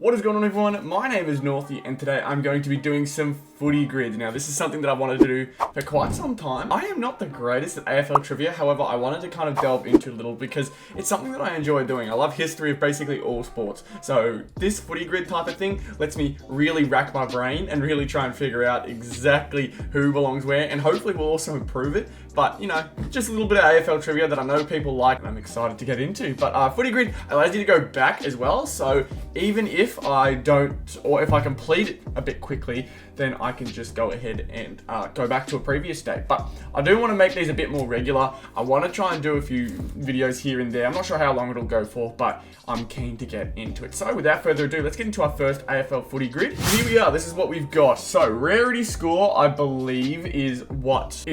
What is going on, everyone? My name is Northy, and today I'm going to be doing some footy grids. Now, this is something that I wanted to do for quite some time. I am not the greatest at AFL trivia, however, I wanted to kind of delve into a little because it's something that I enjoy doing. I love history of basically all sports. So this footy grid type of thing lets me really rack my brain and really try and figure out exactly who belongs where, and hopefully we'll also improve it. But, you know, just a little bit of AFL trivia that I know people like and I'm excited to get into. But footy grid allows you to go back as well. So even if I don't, or if I complete it a bit quickly, then I can just go ahead and go back to a previous date. But I do want to make these a bit more regular. I want to try and do a few videos here and there. I'm not sure how long it'll go for, but I'm keen to get into it. So without further ado, let's get into our first AFL footy grid. Here we are. This is what we've got. So rarity score, I believe, is what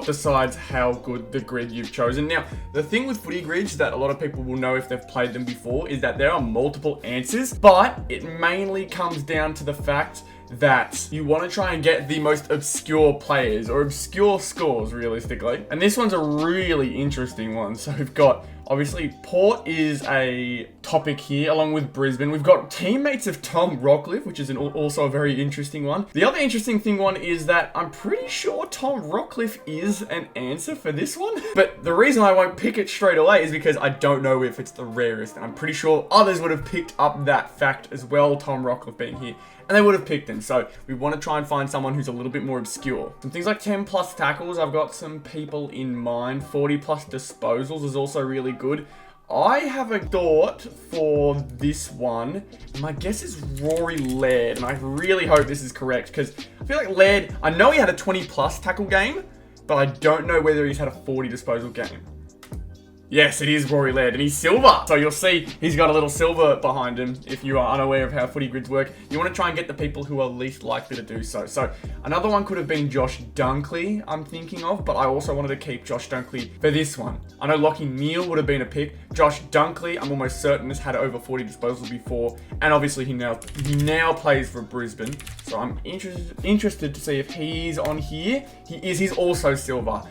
decides how good the grid you've chosen. Now, the thing with footy grids that a lot of people will know if they've played them before is that there are multiple answers, but it mainly comes down to the fact that you want to try and get the most obscure players or obscure scores realistically. And this one's a really interesting one. So we've got, obviously, Port is a topic here along with Brisbane. We've got teammates of Tom Rockliff, which is also a very interesting one. The other interesting one is that I'm pretty sure Tom Rockliff is an answer for this one. But the reason I won't pick it straight away is because I don't know if it's the rarest. And I'm pretty sure others would have picked up that fact as well, Tom Rockliff being here. And they would have picked him. So we want to try and find someone who's a little bit more obscure. Some things like 10 plus tackles, I've got some people in mind. 40 plus disposals is also really good. I have a thought for this one. And my guess is Rory Laird. And I really hope this is correct because I feel like Laird, I know he had a 20 plus tackle game, but I don't know whether he's had a 40 disposal game. Yes, it is Rory Laird, and he's silver. So you'll see he's got a little silver behind him. If you are unaware of how footy grids work, you want to try and get the people who are least likely to do so. So another one could have been Josh Dunkley, I'm thinking of, but I also wanted to keep Josh Dunkley for this one. I know Lockie Neal would have been a pick. Josh Dunkley, I'm almost certain, has had over 40 disposals before, and obviously he now plays for Brisbane. So I'm interested to see if he's on here. He's also silver.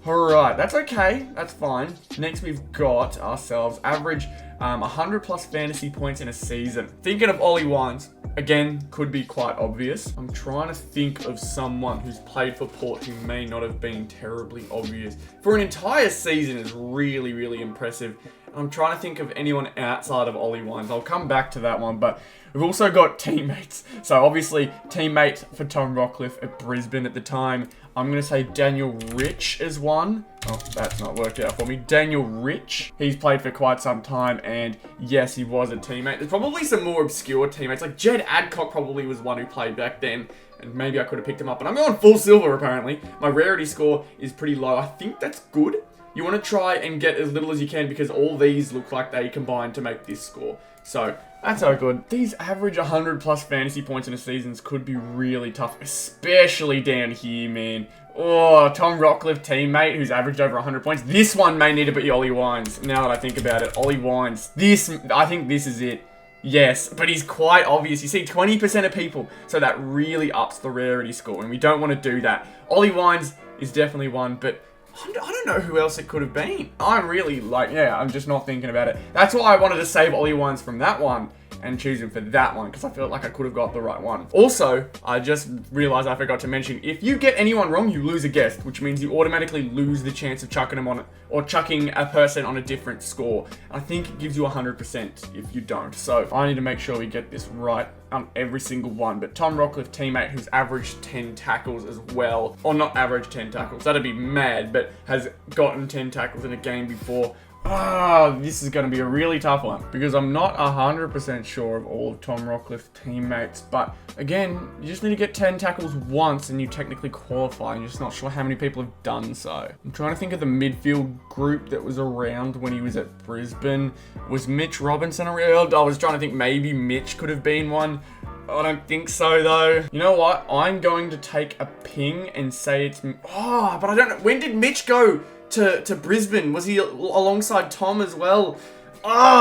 Alright, that's okay. That's fine. Next, we've got ourselves average 100 plus fantasy points in a season. Thinking of Ollie Wines. Again, could be quite obvious. I'm trying to think of someone who's played for Port who may not have been terribly obvious. For an entire season is really, really impressive. I'm trying to think of anyone outside of Ollie Wines. I'll come back to that one, but we've also got teammates. So obviously, teammate for Tom Rockliff at Brisbane at the time. I'm going to say Daniel Rich is one. Oh, that's not worked out for me. Daniel Rich. He's played for quite some time, and yes, he was a teammate. There's probably some more obscure teammates. Like Jed Adcock probably was one who played back then, and maybe I could have picked him up. But I'm going full silver, apparently. My rarity score is pretty low. I think that's good. You want to try and get as little as you can because all these look like they combine to make this score. So that's so good. These average 100 plus fantasy points in a season could be really tough, especially down here, man. Oh, Tom Rockliff teammate who's averaged over 100 points. This one may need to be Ollie Wines. Now that I think about it, Ollie Wines. I think this is it. Yes, but he's quite obvious. You see 20% of people, so that really ups the rarity score, and we don't want to do that. Ollie Wines is definitely one, but I don't know who else it could have been. I'm really I'm just not thinking about it. That's why I wanted to save Ollie Wines from that one and choose him for that one because I felt like I could have got the right one. Also, I just realized I forgot to mention, if you get anyone wrong, you lose a guest, which means you automatically lose the chance of chucking them on it or chucking a person on a different score. I think it gives you 100% if you don't. So I need to make sure we get this right on every single one. But Tom Rockliff teammate who's averaged 10 tackles as well, or not averaged 10 tackles, that'd be mad, but has gotten 10 tackles in a game before. This is going to be a really tough one because I'm not 100% sure of all of Tom Rockliff's teammates. But again, you just need to get 10 tackles once and you technically qualify. I'm just not sure how many people have done so. I'm trying to think of the midfield group that was around when he was at Brisbane. Was Mitch Robinson around? I was trying to think maybe Mitch could have been one. I don't think so though. You know what? I'm going to take a ping and say it's... but I don't know. When did Mitch go to Brisbane? Was he alongside Tom as well?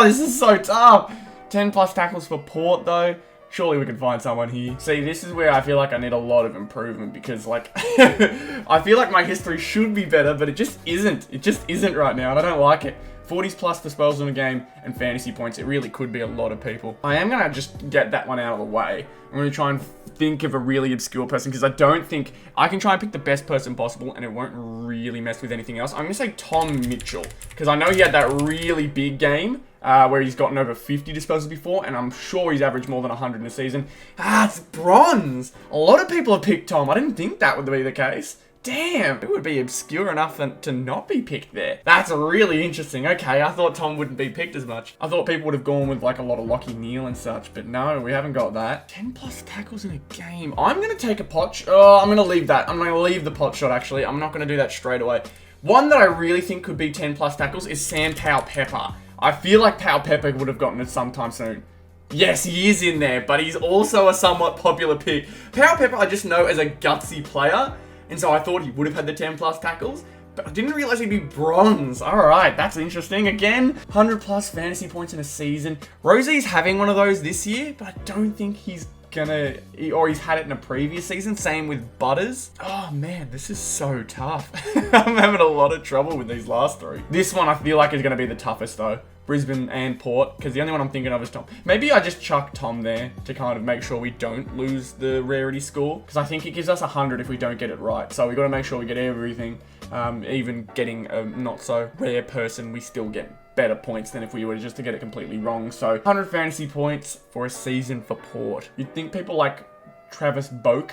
This is so tough. 10 plus tackles for Port though. Surely we can find someone here. See, this is where I feel like I need a lot of improvement because, like, I feel like my history should be better, but it just isn't. It just isn't right now, and I don't like it. 40s plus disposals in a game and fantasy points. It really could be a lot of people. I am going to just get that one out of the way. I'm going to try and think of a really obscure person because I don't think I can try and pick the best person possible and it won't really mess with anything else. I'm going to say Tom Mitchell because I know he had that really big game where he's gotten over 50 disposals before, and I'm sure he's averaged more than 100 in a season. It's bronze. A lot of people have picked Tom. I didn't think that would be the case. Damn, it would be obscure enough to not be picked there. That's really interesting. Okay, I thought Tom wouldn't be picked as much. I thought people would have gone with like a lot of Lockie Neal and such, but no, we haven't got that. 10 plus tackles in a game. I'm going to take a pot shot. Oh, I'm going to leave that. I'm going to leave the pot shot, actually. I'm not going to do that straight away. One that I really think could be 10 plus tackles is Sam Powell-Pepper. I feel like Powell-Pepper would have gotten it sometime soon. Yes, he is in there, but he's also a somewhat popular pick. Powell-Pepper I just know as a gutsy player, and so I thought he would have had the 10 plus tackles, but I didn't realize he'd be bronze. Alright, that's interesting. Again, 100 plus fantasy points in a season. Rosie's having one of those this year, but I don't think he's gonna, or he's had it in a previous season. Same with Butters. Oh man, this is so tough. I'm having a lot of trouble with these last three. This one I feel like is gonna be the toughest though. Brisbane and Port, because the only one I'm thinking of is Tom. Maybe I just chuck Tom there to kind of make sure we don't lose the rarity score, because I think it gives us 100 if we don't get it right. So we got to make sure we get everything. Even getting a not so rare person, we still get better points than if we were just to get it completely wrong. So 100 fantasy points for a season for Port. You'd think people like Travis Boak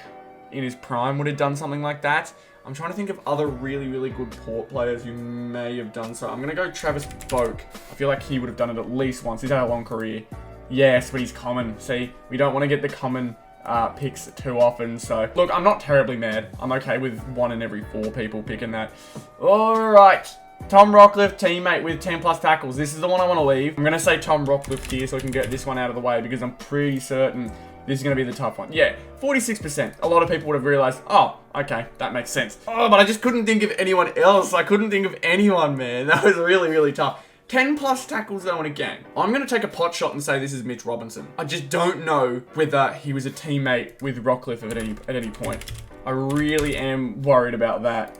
in his prime would have done something like that. I'm trying to think of other really, really good Port players who may have done so. I'm going to go Travis Boak. I feel like he would have done it at least once. He's had a long career. Yes, but he's common. See, we don't want to get the common picks too often. So, look, I'm not terribly mad. I'm okay with 1 in every 4 people picking that. All right. Tom Rockliff, teammate with 10 plus tackles. This is the one I want to leave. I'm going to say Tom Rockliff here so I can get this one out of the way because I'm pretty certain this is going to be the tough one. Yeah, 46%. A lot of people would have realized, oh, okay, that makes sense. Oh, but I just couldn't think of anyone else. I couldn't think of anyone, man. That was really, really tough. 10 plus tackles though in a game. I'm going to take a pot shot and say this is Mitch Robinson. I just don't know whether he was a teammate with Rockliff at any point. I really am worried about that.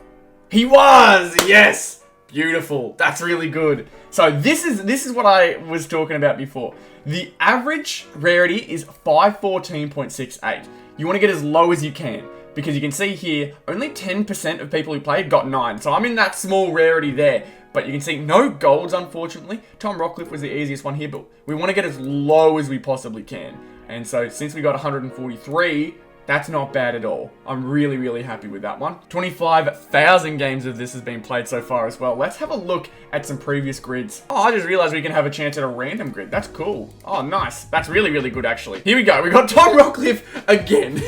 He was! Yes! Beautiful. That's really good. So this is what I was talking about before. The average rarity is 514.68. You want to get as low as you can because you can see here only 10% of people who played got 9. So I'm in that small rarity there. But you can see no golds, unfortunately. Tom Rockliff was the easiest one here, but we want to get as low as we possibly can. And so since we got 143, that's not bad at all. I'm really, really happy with that one. 25,000 games of this has been played so far as well. Let's have a look at some previous grids. Oh, I just realized we can have a chance at a random grid. That's cool. Oh, nice. That's really, really good, actually. Here we go. We got Tom Rockliff again.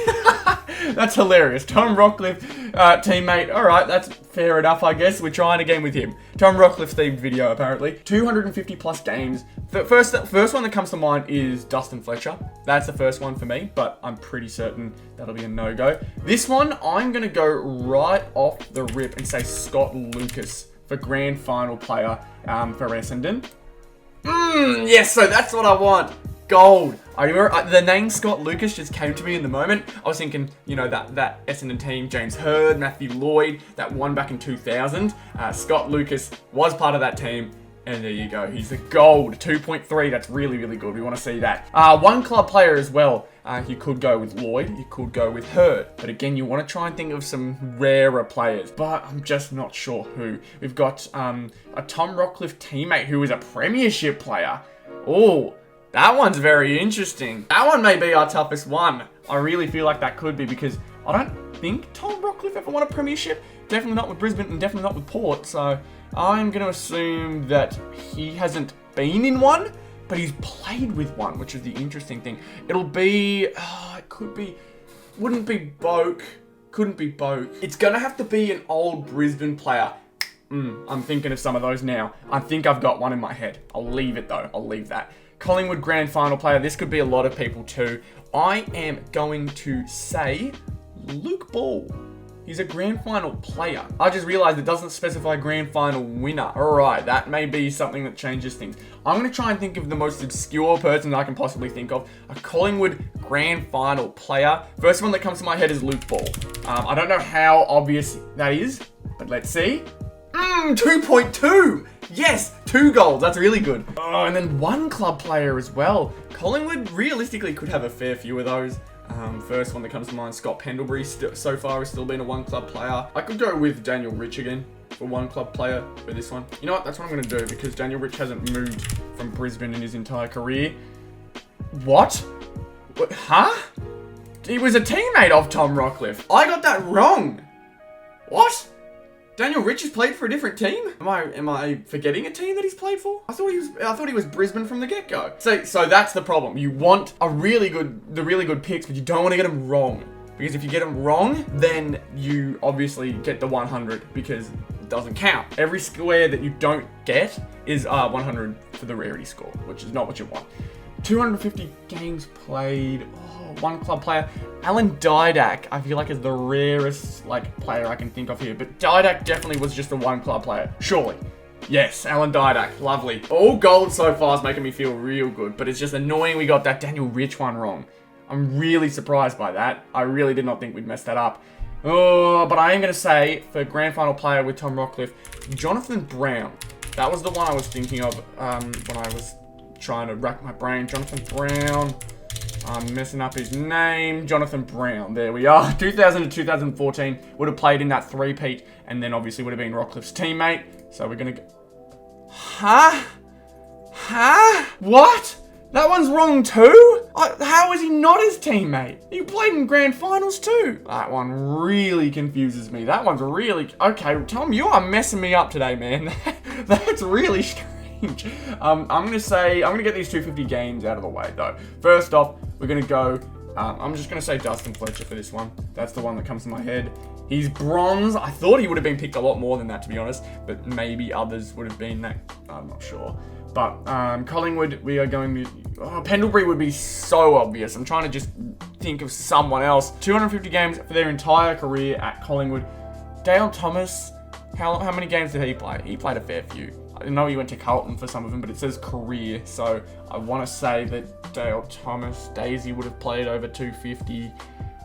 That's hilarious. Tom Rockliff, teammate. All right, that's fair enough, I guess. We're trying again with him. Tom Rockliff themed video, apparently. 250 plus games. The first one that comes to mind is Dustin Fletcher. That's the first one for me, but I'm pretty certain that'll be a no-go. This one, I'm going to go right off the rip and say Scott Lucas for grand final player for Essendon. Yes, so that's what I want. Gold. I remember the name Scott Lucas just came to me in the moment. I was thinking, you know, that Essendon team, James Hird, Matthew Lloyd, that won back in 2000. Scott Lucas was part of that team. And there you go. He's the gold. 2.3. That's really, really good. We want to see that. One club player as well. You could go with Lloyd. You could go with Hurd. But again, you want to try and think of some rarer players. But I'm just not sure who. We've got a Tom Rockliff teammate who is a premiership player. Oh, that one's very interesting. That one may be our toughest one. I really feel like that could be because I don't think Tom Rockliff ever won a premiership. Definitely not with Brisbane and definitely not with Port. So I'm going to assume that he hasn't been in one, but he's played with one, which is the interesting thing. It'll be, it could be, wouldn't be Boak, couldn't be Boak. It's going to have to be an old Brisbane player. I'm thinking of some of those now. I think I've got one in my head. I'll leave it though. I'll leave that. Collingwood grand final player. This could be a lot of people too. I am going to say Luke Ball. He's a grand final player. I just realized it doesn't specify grand final winner. Alright, that may be something that changes things. I'm going to try and think of the most obscure person I can possibly think of. A Collingwood grand final player. First one that comes to my head is Luke Ball. I don't know how obvious that is, but let's see. 2.2! Yes, 2 goals. That's really good. Oh, and then 1 club player as well. Collingwood realistically could have a fair few of those. First one that comes to mind, Scott Pendlebury, so far has still been a 1 club player. I could go with Daniel Rich again for 1 club player for this one. You know what? That's what I'm going to do because Daniel Rich hasn't moved from Brisbane in his entire career. What? Huh? He was a teammate of Tom Rockcliffe. I got that wrong. What? Daniel Rich has played for a different team? Am I forgetting a team that he's played for? I thought he was Brisbane from the get-go. So that's the problem. You want the really good picks, but you don't want to get them wrong. Because if you get them wrong, then you obviously get the 100 because it doesn't count. Every square that you don't get is 100 for the rarity score, which is not what you want. 250 games played. Oh, 1 club player. Alan Didak, I feel like is the rarest player I can think of here. But Didak definitely was just a 1 club player. Surely. Yes, Alan Didak. Lovely. All gold so far is making me feel real good. But it's just annoying we got that Daniel Rich one wrong. I'm really surprised by that. I really did not think we'd mess that up. Oh, but I am going to say, for grand final player with Tom Rockcliffe, Jonathan Brown. That was the one I was thinking of when I was trying to rack my brain. Jonathan Brown. I'm messing up his name. Jonathan Brown. There we are. 2000 to 2014. Would have played in that 3-peat. And then obviously would have been Rockcliffe's teammate. So we're going to go... Huh? What? That one's wrong too? How is he not his teammate? He played in grand finals too. That one really confuses me. That one's really... Okay, Tom, you are messing me up today, man. That's really strange. I'm going to get these 250 games out of the way though. First off, we're going to go... I'm just going to say Dustin Fletcher for this one. That's the one that comes to my head. He's bronze. I thought he would have been picked a lot more than that, to be honest. But maybe others would have been that. I'm not sure. But Collingwood, we are going to... Oh, Pendlebury would be so obvious. I'm trying to just think of someone else. 250 games for their entire career at Collingwood. Dale Thomas, how many games did he play? He played a fair few. I know he went to Carlton for some of them, but it says career. So I want to say that Dale Thomas, Daisy would have played over 250.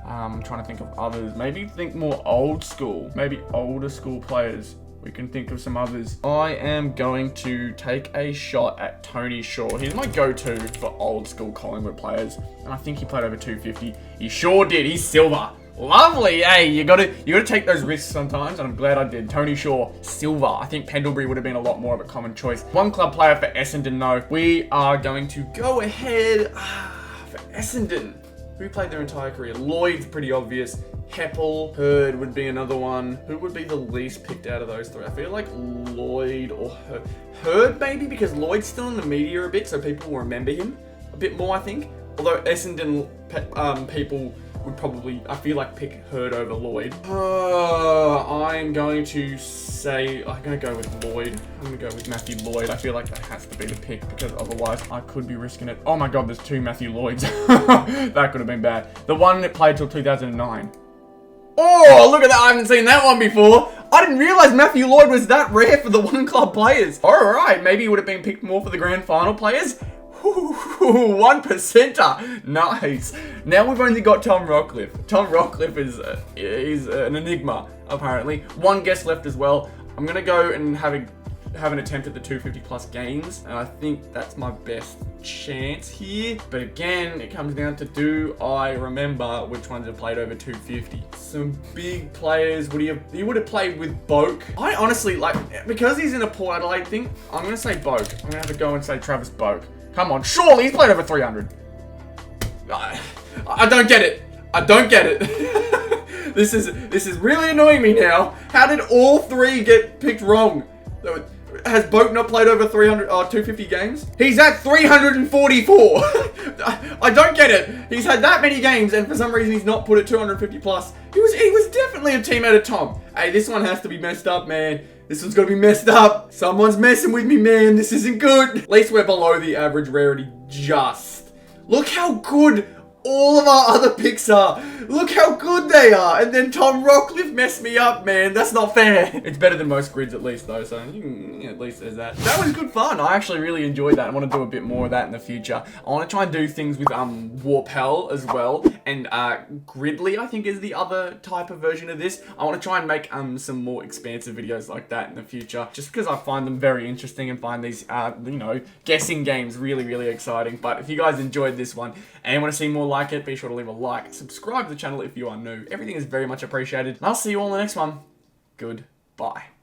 I'm trying to think of others. Maybe think more old school. Maybe older school players. We can think of some others. I am going to take a shot at Tony Shaw. He's my go-to for old school Collingwood players. And I think he played over 250. He sure did. He's silver. Lovely. Hey, you gotta take those risks sometimes, and I'm glad I did. Tony Shaw, silver. I think Pendlebury would have been a lot more of a common choice. 1 club player for Essendon, though. We are going to go ahead for Essendon. Who played their entire career? Lloyd's pretty obvious. Heppel, Hurd would be another one. Who would be the least picked out of those 3? I feel like Lloyd or Hurd maybe, because Lloyd's still in the media a bit, so people will remember him a bit more, I think. Although Essendon people would probably, I feel like, pick Hurd over Lloyd. I'm going to go with Lloyd. I'm going to go with Matthew Lloyd. I feel like that has to be the pick because otherwise I could be risking it. Oh my god, there's 2 Matthew Lloyds. That could have been bad. The one that played till 2009. Oh, look at that. I haven't seen that one before. I didn't realize Matthew Lloyd was that rare for the 1 club players. Alright, maybe he would have been picked more for the grand final players. 1%er. Nice. Now we've only got Tom Rockcliffe. Tom Rockcliffe is an enigma, apparently. 1 guess left as well. I'm going to go and have an attempt at the 250 plus games, and I think that's my best chance here. But again, it comes down to, do I remember which ones have played over 250? Some big players. He would have played with Boak. I honestly, because he's in a Port Adelaide thing, I'm going to say Boak. I'm going to have to go and say Travis Boak. Come on, surely he's played over 300. I don't get it. I don't get it. This is really annoying me now. How did all 3 get picked wrong? Has Boak not played over 250 games? He's at 344. I don't get it. He's had that many games, and for some reason he's not put at 250 plus. He was definitely a teammate of Tom. Hey, this one has to be messed up, man. This one's gonna be messed up. Someone's messing with me, man. This isn't good. At least we're below the average rarity just. Look how good all of our other picks are. Look how good they are. And then Tom Rockcliffe messed me up, man. That's not fair. It's better than most grids at least, though. So at least there's that. That was good fun. I actually really enjoyed that. I want to do a bit more of that in the future. I want to try and do things with Warp Hell as well. And Gridley, I think, is the other type of version of this. I want to try and make some more expansive videos like that in the future. Just because I find them very interesting and find these, you know, guessing games really, really exciting. But if you guys enjoyed this one and want to see more like it, be sure to leave a like, subscribe to the channel if you are new. Everything is very much appreciated. And I'll see you all in the next one. Goodbye.